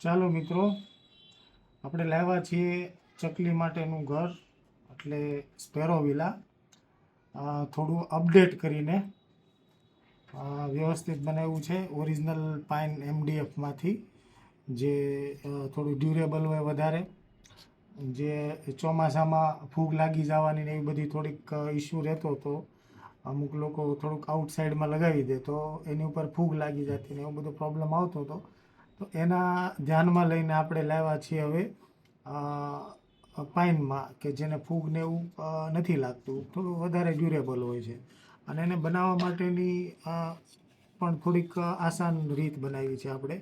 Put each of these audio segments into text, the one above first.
ચાલો મિત્રો, આપણે લાવ્યા છીએ ચકલી માટેનું ઘર એટલે સ્પેરો વિલા થોડું અપડેટ કરીને વ્યવસ્થિત બનાવ્યું છે. ઓરિજિનલ પાઇન MDFમાંથી જે થોડું ડ્યુરેબલ હોય વધારે, જે ચોમાસામાં ફૂગ લાગી જવાની ને એવી બધી થોડીક ઇસ્યુ રહેતો હતો. અમુક લોકો થોડુંક આઉટસાઇડમાં લગાવી દે તો એની ઉપર ફૂગ લાગી જતી ને એવો બધો પ્રોબ્લેમ આવતો હતો. તો એના ધ્યાનમાં લઈને આપણે લાવ્યા છીએ હવે પાઇનમાં, કે જેને ફૂગ ને એવું નથી લાગતું, થોડું વધારે ડ્યુરેબલ હોય છે. અને એને બનાવવા માટેની પણ થોડીક આસાન રીત બનાવી છે આપણે,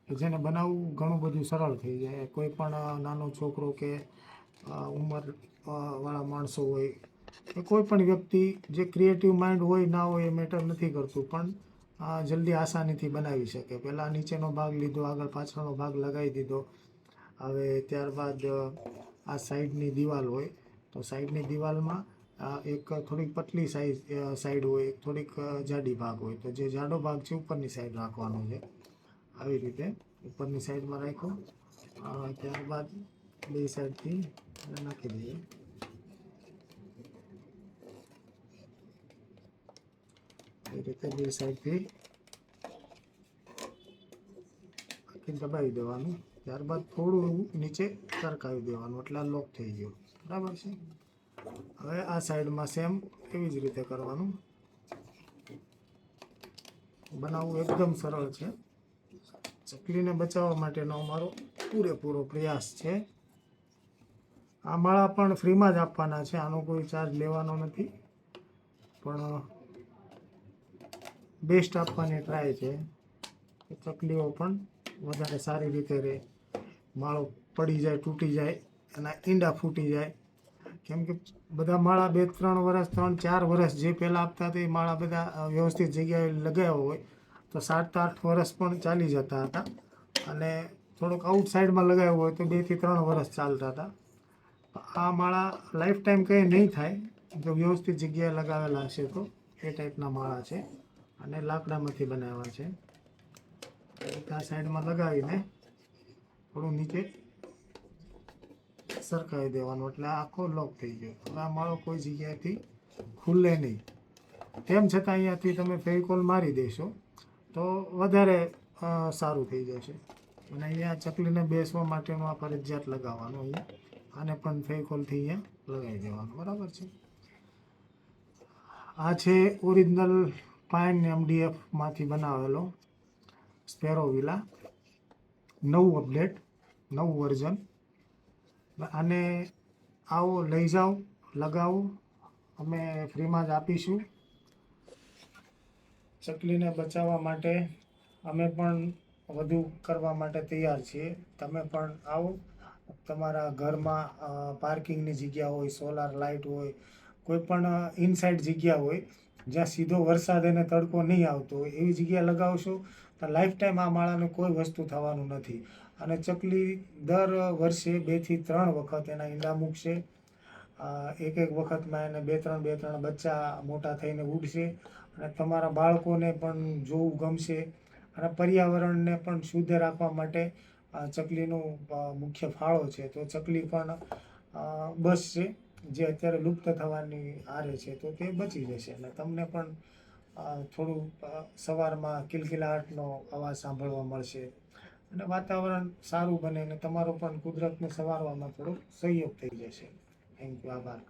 કે જેને બનાવવું ઘણું બધું સરળ થઈ જાય. કોઈ પણ નાનો છોકરો કે ઉંમર વાળા માણસો હોય કે કોઈ પણ વ્યક્તિ, જે ક્રિએટિવ માઇન્ડ હોય ના હોય એ મેટર નથી કરતું, પણ જલ્દી આસાનીથી બનાવી શકે. પહેલાં નીચેનો ભાગ લીધો, આગળ પાછળનો ભાગ લગાવી દીધો. હવે ત્યારબાદ આ સાઈડની દિવાલ હોય તો સાઈડની દિવાલમાં એક થોડીક પતલી સાઈડ હોય, એક થોડીક જાડી ભાગ હોય. તો જે જાડો ભાગ છે ઉપરની સાઈડ રાખવાનો છે. આવી રીતે ઉપરની સાઈડમાં રાખ્યો. ત્યારબાદ બે સાઈડથી નાખી દઈએ. એ રીતે બે સાઈડથી દબાવી દેવાનું. ત્યારબાદ થોડું એવું નીચે સરકાવી દેવાનું, એટલે આ લોક થઈ ગયું. બરાબર છે. હવે આ સાઈડમાં સેમ એવી જ રીતે કરવાનું. બનાવવું એકદમ સરળ છે. ચકલીને બચાવવા માટેનો અમારો પૂરેપૂરો પ્રયાસ છે. આ માળા પણ ફ્રીમાં જ આપવાના છે, આનો કોઈ ચાર્જ લેવાનો નથી, પણ બેસ્ટ આપવાની ટ્રાય છે. ચકલીઓ પણ વધારે સારી રીતે રહે, માળો પડી જાય, તૂટી જાય, એના ઈંડા ફૂટી જાય. કેમ કે બધા માળા 2-3 વર્ષ, 3-4 વર્ષ જે પહેલાં આપતા હતા એ માળા બધા વ્યવસ્થિત જગ્યાએ લગાવ્યા હોય તો 7-8 વર્ષ પણ ચાલી જતા હતા. અને થોડોક આઉટસાઇડમાં લગાવ્યો હોય તો 2-3 વર્ષ ચાલતા હતા. આ માળા લાઈફ ટાઈમ કંઈ નહીં થાય જો વ્યવસ્થિત જગ્યાએ લગાવેલા હશે તો. એ ટાઈપના માળા છે અને લાકડામાંથી બનાવ્યા છે. આ સાઈડમાં લગાવીને થોડું નીચે સરકાવી દેવાનું, એટલે આખો લોક થઈ ગયો. હવે આ માળો કોઈ જગ્યાએથી ખુલે નહીં. તેમ છતાં અહીંયાથી તમે ફેવિકોલ મારી દેશો તો વધારે સારું થઈ જશે. અને અહીંયા ચકલીને બેસવા માટેનું આ ફરજિયાત લગાવવાનું. અહીંયા આને પણ ફેવિકોલથી અહીંયા લગાવી દેવાનું. બરાબર છે. આ છે ઓરિજિનલ પાઇન MDFમાંથી બનાવેલો સ્પેરો વિલા, નવું અપડેટ, નવું વર્ઝન. આને આવો, લઈ જાઓ, લગાવો, અમે ફ્રીમાં જ આપીશું. ચકલીને બચાવવા માટે અમે પણ વધુ કરવા માટે તૈયાર છીએ. તમે પણ આવો. તમારા ઘરમાં પાર્કિંગની જગ્યા હોય, સોલાર લાઇટ હોય, કોઈ પણ ઇનસાઇડ જગ્યા હોય જ્યાં સીધો વરસાદ અને તડકો નહીં આવતો હોય એવી જગ્યા લગાવશો તો લાઈફ ટાઈમ આ માળાને કોઈ વસ્તુ થવાનું નથી. અને ચકલી દર વર્ષે 2-3 વખત એના ઈંડા મૂકશે. એક વખતમાં એને 2-3 બચ્ચા મોટા થઈને ઉડશે. અને તમારા બાળકોને પણ જોવું ગમશે. અને પર્યાવરણને પણ શુદ્ધ રાખવા માટે ચકલીનો મુખ્ય ફાળો છે. તો ચકલી પણ બસ છે જે અત્યારે લુપ્ત થવાની આરે છે, તો તે બચી જશે. અને તમને પણ થોડું સવારમાં કિલકિલાટનો અવાજ સાંભળવા મળશે અને વાતાવરણ સારું બને અને તમારો પણ કુદરતને સવારવામાં થોડો સહયોગ થઈ જશે. Thank you. આભાર.